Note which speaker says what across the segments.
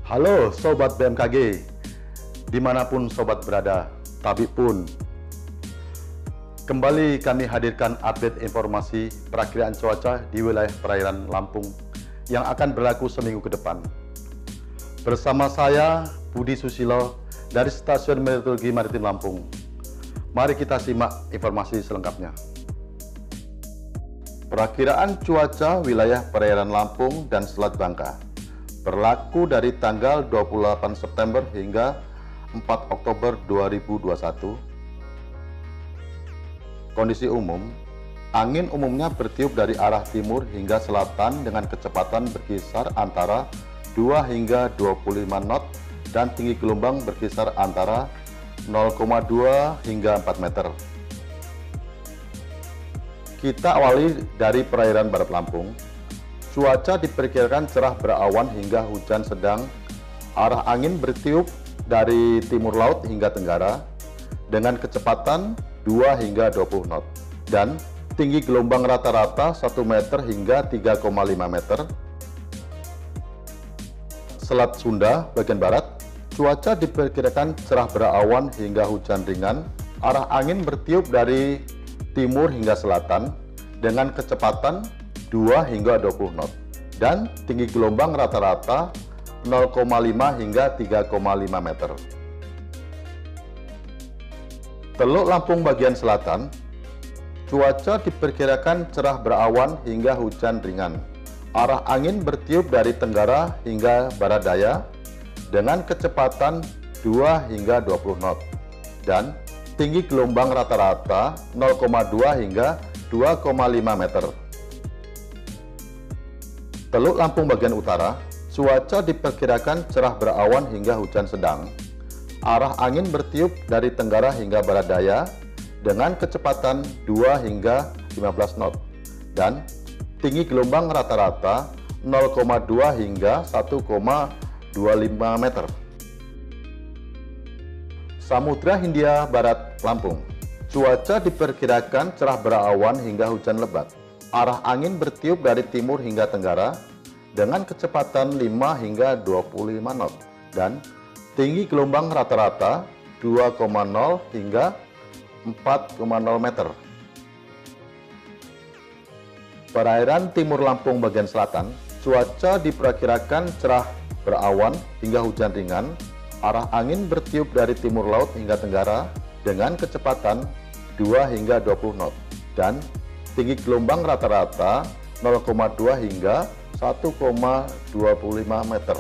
Speaker 1: Halo Sobat BMKG, dimanapun Sobat berada, tabib pun. Kembali kami hadirkan update informasi perakiraan cuaca di wilayah perairan Lampung yang akan berlaku seminggu ke depan. Bersama saya, Budi Susilo, dari Stasiun Meteorologi Maritim Lampung. Mari kita simak informasi selengkapnya. Perakiraan cuaca wilayah perairan Lampung dan Selat Bangka berlaku dari tanggal 28 September hingga 4 Oktober 2021. Kondisi umum, angin umumnya bertiup dari arah timur hingga selatan dengan kecepatan berkisar antara 2 hingga 25 knot dan tinggi gelombang berkisar antara 0,2 hingga 4 meter. Kita awali dari perairan barat Lampung. Cuaca diperkirakan cerah berawan hingga hujan sedang. Arah angin bertiup dari timur laut hingga tenggara dengan kecepatan 2 hingga 20 knot dan tinggi gelombang rata-rata 1 meter hingga 3,5 meter. Selat Sunda bagian barat, cuaca diperkirakan cerah berawan hingga hujan ringan. Arah angin bertiup dari timur hingga selatan dengan kecepatan 2 hingga 20 knot dan tinggi gelombang rata-rata 0,5 hingga 3,5 meter. Teluk Lampung bagian selatan, cuaca diperkirakan cerah berawan hingga hujan ringan. Arah angin bertiup dari tenggara hingga barat daya dengan kecepatan 2 hingga 20 knot dan tinggi gelombang rata-rata 0,2 hingga 2,5 meter. Teluk Lampung bagian utara, cuaca diperkirakan cerah berawan hingga hujan sedang. Arah angin bertiup dari tenggara hingga barat daya dengan kecepatan 2 hingga 15 knot dan tinggi gelombang rata-rata 0,2 hingga 1,25 meter. Samudra Hindia Barat Lampung, cuaca diperkirakan cerah berawan hingga hujan lebat. Arah angin bertiup dari timur hingga tenggara dengan kecepatan 5 hingga 25 knot dan tinggi gelombang rata-rata 2,0 hingga 4,0 meter. Perairan timur Lampung bagian selatan, cuaca diperkirakan cerah berawan hingga hujan ringan. Arah angin bertiup dari timur laut hingga tenggara dengan kecepatan 2 hingga 20 knot dan tinggi gelombang rata-rata 0,2 hingga 1,25 meter.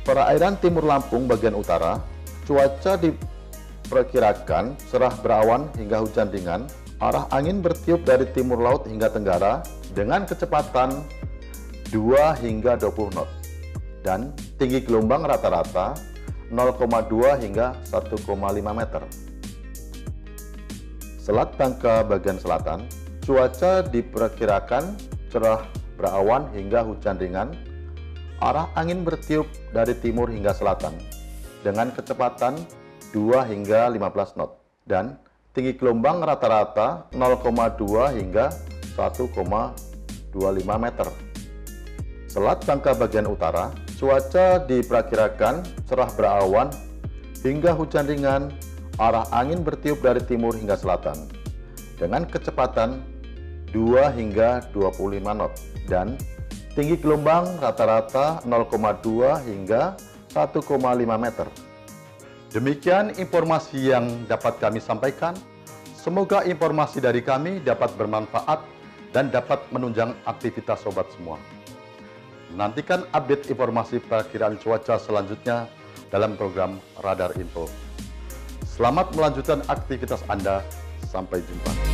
Speaker 1: Perairan timur Lampung bagian utara, cuaca diperkirakan cerah berawan hingga hujan ringan. Arah angin bertiup dari timur laut hingga tenggara dengan kecepatan 2 hingga 20 knot dan tinggi gelombang rata-rata 0,2 hingga 1,5 meter. Selat Bangka bagian selatan, cuaca diperkirakan cerah berawan hingga hujan ringan. Arah angin bertiup dari timur hingga selatan dengan kecepatan 2 hingga 15 knot dan tinggi gelombang rata-rata 0,2 hingga 1,25 meter. Selat Bangka bagian utara, cuaca diperkirakan cerah berawan hingga hujan ringan. Arah angin bertiup dari timur hingga selatan dengan kecepatan 2 hingga 25 knot dan tinggi gelombang rata-rata 0,2 hingga 1,5 meter. Demikian informasi yang dapat kami sampaikan. Semoga informasi dari kami dapat bermanfaat dan dapat menunjang aktivitas sobat semua. Nantikan update informasi perakiraan cuaca selanjutnya dalam program Radar Info. Selamat melanjutkan aktivitas Anda. Sampai jumpa.